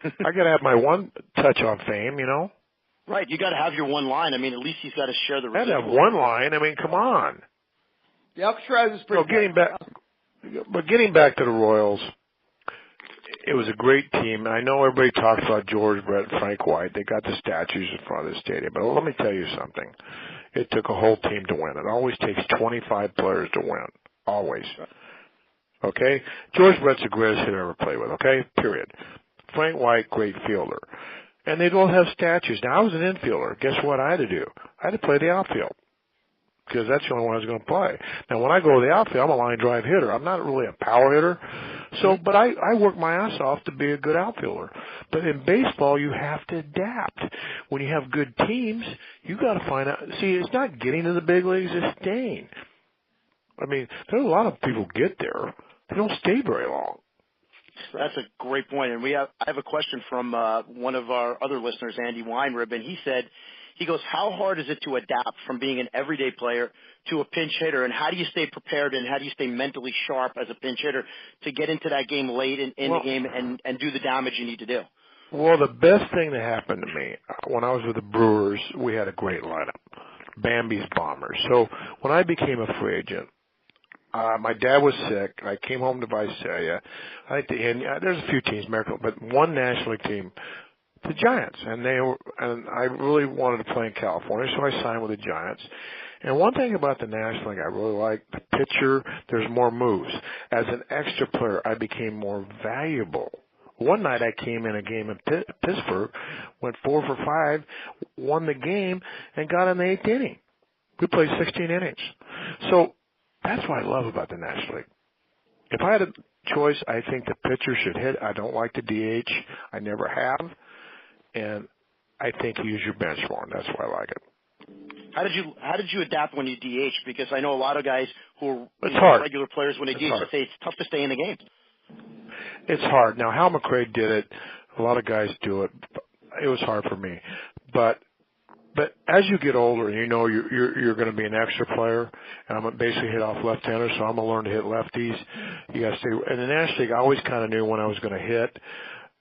I gotta have my one touch on fame, Right, you got to have your one line. I mean, at least he's got to share the. I have one line. I mean, come on. The Alcatraz is pretty. Getting back to the Royals, it was a great team. I know everybody talks about George Brett and Frank White. They got the statues in front of the stadium. But let me tell you something. It took a whole team to win. It always takes 25 players to win. Always. Okay? George Brett's the greatest hitter I ever played with. Okay? Period. Frank White, great fielder. And they both have statues. Now, I was an infielder. Guess what I had to do? I had to play the outfield, because that's the only one I was going to play. Now, when I go to the outfield, I'm a line drive hitter. I'm not really a power hitter. But I work my ass off to be a good outfielder. But in baseball, you have to adapt. When you have good teams, you got to find out. See, it's not getting to the big leagues, it's staying. I mean, there's a lot of people get there. They don't stay very long. That's a great point. And I have a question from one of our other listeners, Andy Weinrib, and he goes, how hard is it to adapt from being an everyday player to a pinch hitter, and how do you stay prepared and how do you stay mentally sharp as a pinch hitter to get into that game late in the game and do the damage you need to do? Well, the best thing that happened to me, when I was with the Brewers, we had a great lineup, Bambi's Bombers. So when I became a free agent, my dad was sick. I came home to Visalia. There's a few teams, but one National League team, the Giants, and I really wanted to play in California, so I signed with the Giants. And one thing about the National League I really like, the pitcher, there's more moves. As an extra player, I became more valuable. One night I came in a game in Pittsburgh, went 4 for 5, won the game, and got in the 8th inning. We played 16 innings. So that's what I love about the National League. If I had a choice, I think the pitcher should hit. I don't like the DH. I never have. And I think you use your bench more, and that's why I like it. How did you adapt when you DH? Because I know a lot of guys who are regular players when they DH say it's tough to stay in the game. It's hard. Now, Hal McRae did it. A lot of guys do it. It was hard for me. But as you get older, and you're going to be an extra player, and I'm going to basically hit off left-handers, so I'm going to learn to hit lefties. You got to stay. In the National League, I always kind of knew when I was going to hit.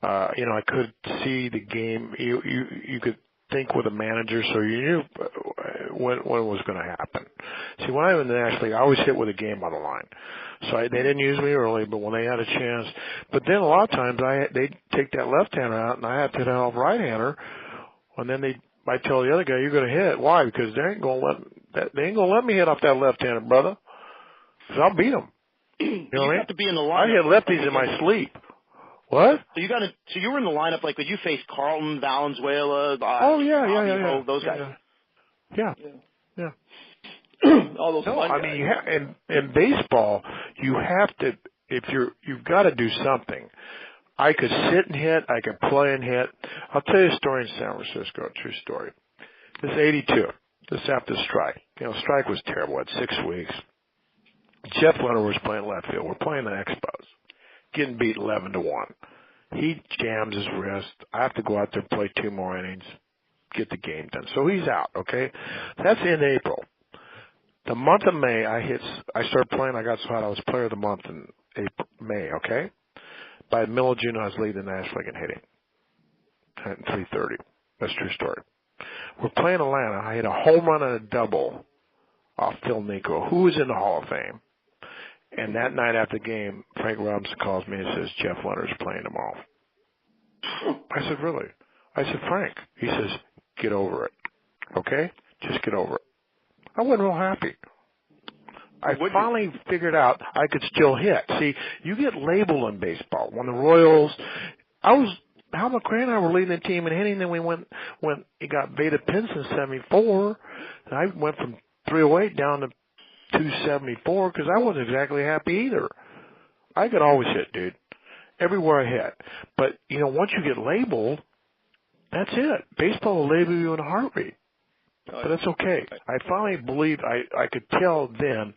I could see the game. You could think with a manager, so you knew when it was going to happen. See, when I was in the National League, I always hit with a game on the line. So they didn't use me early, but when they had a chance. But then a lot of times they'd take that left-hander out, and I had to hit off right-hander, and then I tell the other guy, you're going to hit. Why? Because they ain't going to let me hit off that left-hander, brother. Because I'll beat them. You know what I mean? Have to be in the lineup. I hit lefties in my sleep. What? So you were in the lineup, like, when you faced Carlton, Valenzuela, those guys. Yeah. All those guys. I mean, in baseball, you have to, you've got to do something. I could sit and hit. I could play and hit. I'll tell you a story in San Francisco, a true story. This is 82. This after the strike. Strike was terrible. It had 6 weeks. Jeff Leonard was playing left field. We're playing the Expos. Getting beat 11-1. He jams his wrist. I have to go out there and play 2 more innings, get the game done. So he's out, okay? That's in April. The month of May, I started playing. I got so hot I was player of the month in May, okay? By the middle of June, I was leading the National League in hitting at 330. That's a true story. We're playing Atlanta. I hit a home run and a double off Phil Nico, who was in the Hall of Fame. And that night after the game, Frank Robinson calls me and says, Jeff Leonard's playing tomorrow. I said, really? I said, Frank. He says, get over it. Okay? Just get over it. I wasn't real happy. I finally figured out I could still hit. See, you get labeled in baseball. When the Royals, Hal McRae and I were leading the team in hitting, then we went when he got Veda Pince in 74, and I went from 308 down to 274 because I wasn't exactly happy either. I could always hit, dude. everywhere I hit. But, once you get labeled, that's it. Baseball will label you in a heartbeat. But that's okay. I finally believed I could tell then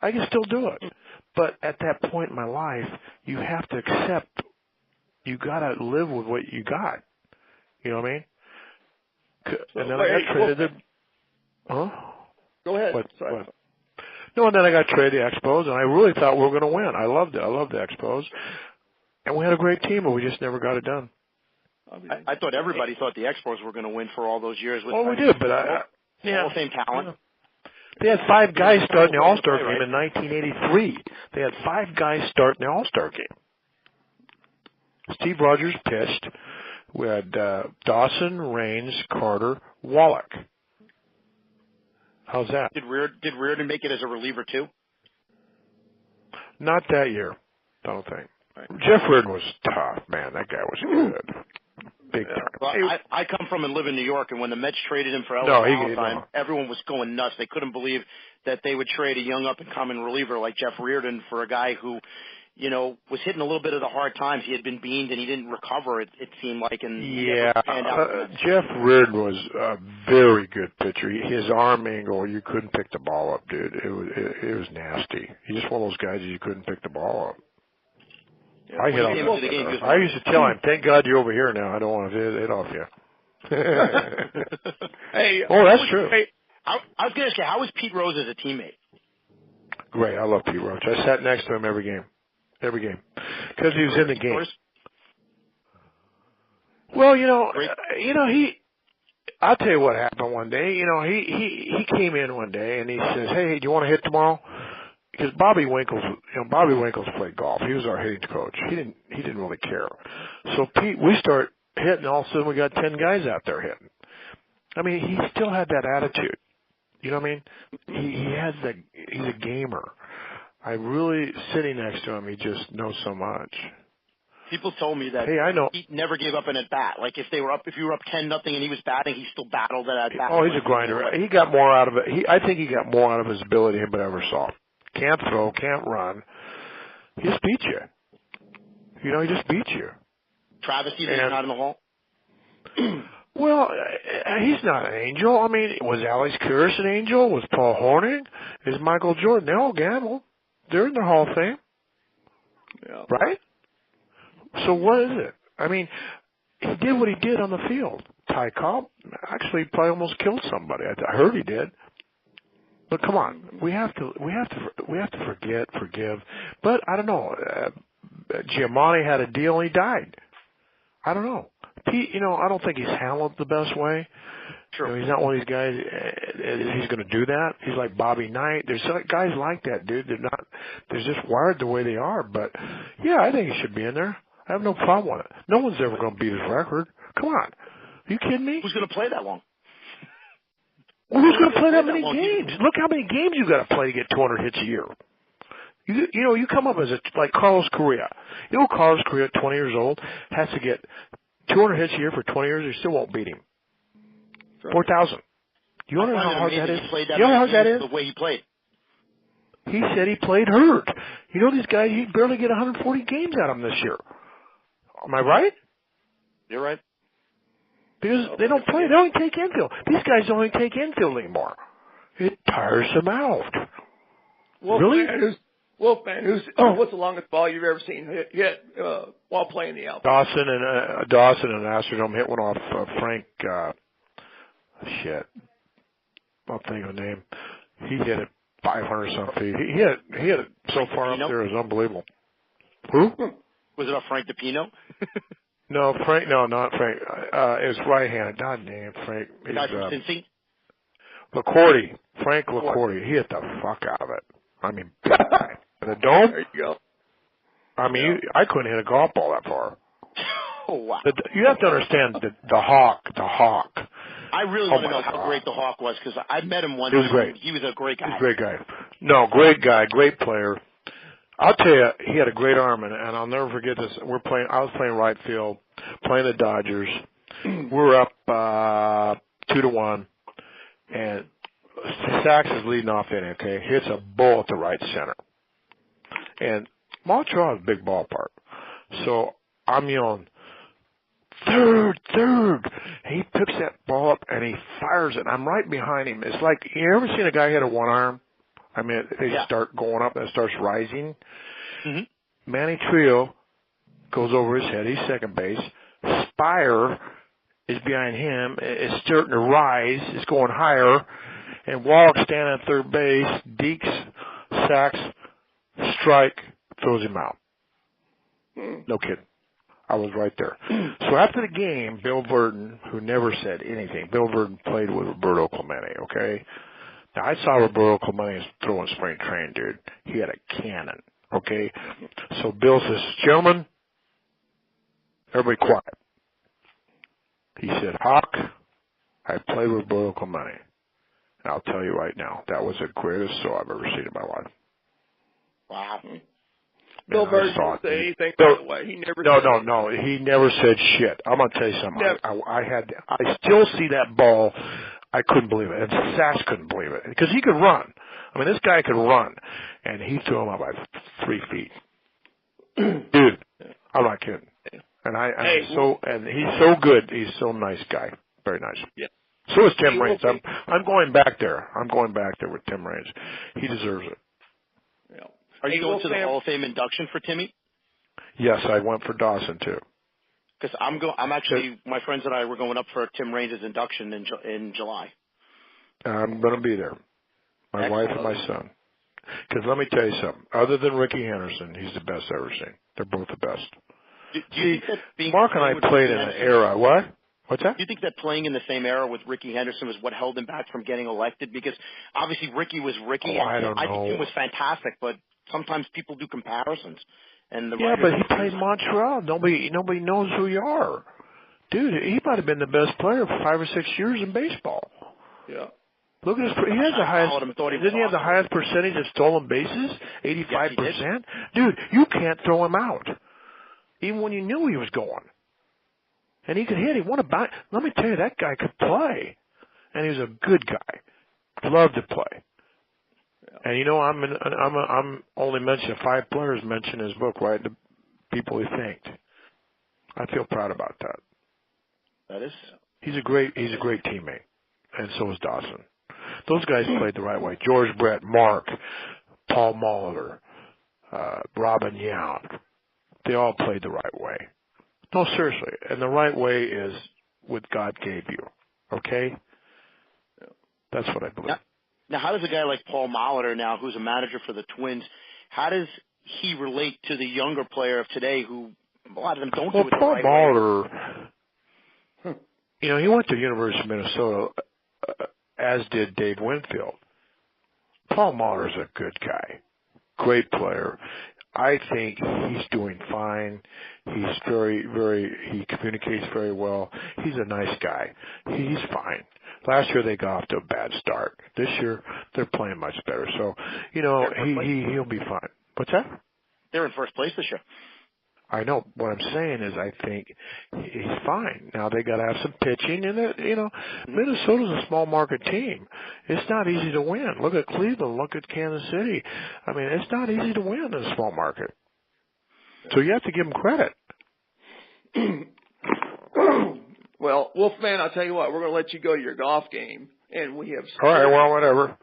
I can still do it. But at that point in my life, you have to accept you got to live with what you got. You know what I mean? And then I got traded. Huh? Go ahead. What? No, and then I got traded to the Expos, and I really thought we were going to win. I loved it. I loved the Expos. And we had a great team, but we just never got it done. I thought everybody thought the Expos were going to win for all those years. Well, we did, but Hall of Fame talent. They had 5 guys starting the All-Star game in 1983. They had 5 guys starting the All-Star game. Steve Rogers pitched. We had Dawson, Raines, Carter, Wallach. How's that? Did Reardon make it as a reliever too? Not that year, I don't think. Right. Jeff Reardon was tough, man. That guy was good. Big time. Well, I come from and live in New York, and when the Mets traded him for Valentine, everyone was going nuts. They couldn't believe that they would trade a young up-and-coming reliever like Jeff Reardon for a guy who, was hitting a little bit of the hard times. He had been beamed, and he didn't recover, it seemed like. And Jeff Reardon was a very good pitcher. His arm angle, you couldn't pick the ball up, dude. It was nasty. He's just one of those guys that you couldn't pick the ball up. Yeah, I used to tell him, thank God you're over here now. I don't want to hit off you. That's true. Hey, I was going to ask you, how was Pete Rose as a teammate? Great. I love Pete Rose. I sat next to him every game. Because he was in the game. Well, I'll tell you what happened one day. He came in one day and he says, hey, do you want to hit tomorrow? Because Bobby Winkles played golf. He was our hitting coach. He didn't really care. So Pete, we start hitting. All of a sudden, we got 10 guys out there hitting. I mean, he still had that attitude. You know what I mean? He's a gamer. I really sitting next to him. He just knows so much. People told me that I know. He never gave up an at bat. Like if you were up 10-0 and he was batting, he still battled that at bat. Oh, he's a grinder. He got more out of it. I think he got more out of his ability than I ever saw. Can't throw, can't run. He just beats you. He just beats you. Travis, he's not in the hall? Well, he's not an angel. I mean, was Alex Curris an angel? Was Paul Hornung? Is Michael Jordan? They all gamble. They're in the Hall of Fame. Yeah. Right? So what is it? I mean, he did what he did on the field. Ty Cobb actually probably almost killed somebody. I heard he did. But come on, we have to forgive. But I don't know. Giamatti had a deal and he died. I don't know. Pete, I don't think he's handled the best way. Sure. He's not one of these guys. He's going to do that. He's like Bobby Knight. There's guys like that, dude. They're just wired the way they are. But yeah, I think he should be in there. I have no problem with it. No one's ever going to beat his record. Come on. Are you kidding me? Who's going to play that long? Well, who's going to play that many games? Look how many games you got to play to get 200 hits a year. You come up as like Carlos Correa. Carlos Correa at 20 years old has to get 200 hits a year for 20 years. You still won't beat him. 4,000. You want to know how hard that is? You know how hard that is? The way he played. He said he played hurt. These guys, you barely get 140 games out of them this year. Am I right? You're right. Because they don't play. They don't take infield. These guys don't even take infield anymore. It tires them out. Wolfman, what's the longest ball you've ever seen hit while playing the outfield? Dawson and Astrodome hit one off Frank. I'll think of the name. He hit it 500 some feet. He hit it so far up there, it was unbelievable. Who? Was it off Frank DePino? No, Frank. No, not Frank. It was right-handed. God damn, Frank. Guy from Cincy? LaCourty. Frank LaCourty. He hit the fuck out of it. I mean, big guy. The dome? There you go. I mean, I couldn't hit a golf ball that far. Oh, wow. You have to understand the Hawk. I really want to know how great the Hawk was because I met him once. He was great. He was a great guy. He was a great guy. No, great guy, great player. I'll tell you, he had a great arm, and I'll never forget this. I was playing right field, playing the Dodgers. We're up 2-1, and Sachs is leading off inning. Okay, hits a ball to right center, and Montreal is a big ballpark. So I'm yelling, third. He picks that ball up and he fires it. I'm right behind him. It's like, you ever seen a guy hit a one arm? I mean, they start going up and it starts rising. Mm-hmm. Manny Trio goes over his head. He's second base. Spire is behind him. It's starting to rise. It's going higher. And Wallach standing at third base. Deeks sacks, strike, throws him out. No kidding. I was right there. So after the game, Bill Verdon, who never said anything, Bill Verdon played with Roberto Clemente, okay? Now, I saw Roberto Clemente throwing spring training, dude. He had a cannon, okay? So Bill says, gentlemen, everybody quiet. He said, Hawk, I played with Roberto Clemente. And I'll tell you right now, that was the greatest throw I've ever seen in my life. Wow. Bill Verdon didn't say anything, by the way. He never No. He never said shit. I'm going to tell you something. I still see that ball. I couldn't believe it. And Sass couldn't believe it. Because he could run. I mean, this guy could run. And he threw him out by 3 feet. Dude, I'm not kidding. And he's so good. He's so nice guy. Very nice. Yeah. So is Tim Raines. I'm going back there. I'm going back there with Tim Raines. He deserves it. Yeah. Are you going to the Hall of Fame induction for Timmy? Yes, I went for Dawson too. Because I'm actually, my friends and I were going up for Tim Raines' induction in July. I'm going to be there. My wife and my son. Because let me tell you something. Other than Ricky Henderson, he's the best I've ever seen. They're both the best. Do you think that Mark and I played in an era. What? What's that? Do you think that playing in the same era with Ricky Henderson was what held him back from getting elected? Because obviously Ricky was Ricky. Oh, I don't know. I think he was fantastic, but sometimes people do comparisons. And but he played Montreal. Nobody knows who you are. Dude, he might have been the best player for 5 or 6 years in baseball. Yeah. Look at his. He has the highest. Didn't he have the highest percentage of stolen bases? 85%. Dude, you can't throw him out, even when you knew he was going. And he could hit. He won a bat. Let me tell you, that guy could play, and he was a good guy. Loved to play. And you know, I'm only mentioning 5 players mentioned in his book, right? The people he thanked. I feel proud about that. That is. He's a great teammate, and so is Dawson. Those guys played the right way. George Brett, Mark, Paul Molitor, Robin Young. They all played the right way. No, seriously. And the right way is what God gave you. Okay? That's what I believe. Now, how does a guy like Paul Molitor now, who's a manager for the Twins, how does he relate to the younger player of today who a lot of them don't do it the right way? Paul Molitor, you know, he went to the University of Minnesota, as did Dave Winfield. Paul Molitor's a good guy. Great player. I think he's doing fine. He's he communicates very well. He's a nice guy. He's fine. Last year they got off to a bad start. This year they're playing much better. So, you know, he'll be fine. What's that? They're in first place this year. I know. What I'm saying is I think he's fine. Now they got to have some pitching, and you know, Minnesota's a small market team. It's not easy to win. Look at Cleveland. Look at Kansas City. I mean, it's not easy to win in a small market. So you have to give them credit. Well, Wolfman, I'll tell you what. We're going to let you go to your golf game, and we have. All right. Well, whatever.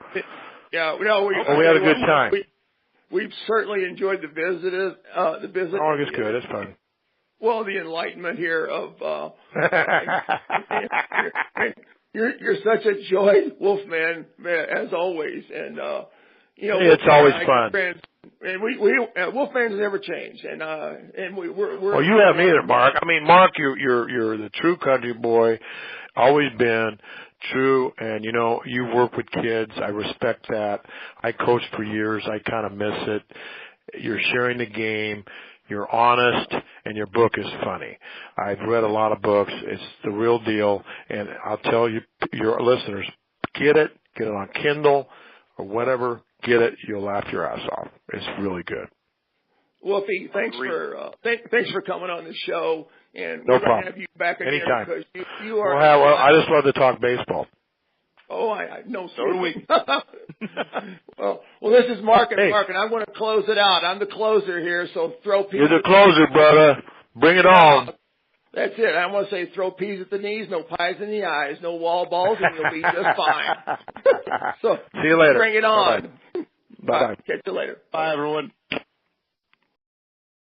Yeah. No. We had a good time. We've certainly enjoyed the visit. Oh, it's good. It's fun. Well, the enlightenment here of you're such a joy, Wolfman, as always, and you know it's always fun. And Wolfman's never changed, and we're. Well, you haven't either, Mark. I mean, Mark, you're the true country boy, always been. True, and you know, you work with kids. I respect that. I coached for years. I kind of miss it. You're sharing the game. You're honest, and your book is funny. I've read a lot of books. It's the real deal, and I'll tell you, your listeners, get it on Kindle or whatever. Get it. You'll laugh your ass off. It's really good. Wolfie, thanks for coming on the show, and no we're problem. going to have you back again. Anytime. Because you are. Well, I just love to talk baseball. Oh, I know. So do we. Well, Well, this is Mark and Mark, and I'm going to close it out. I'm the closer here, so throw peas. You're the closer, brother. Bring it on. That's it. I want to say throw peas at the knees, no pies in the eyes, no wall balls, and you'll be just fine. So see you later. Bring it on. Bye. Catch you later. Bye, everyone.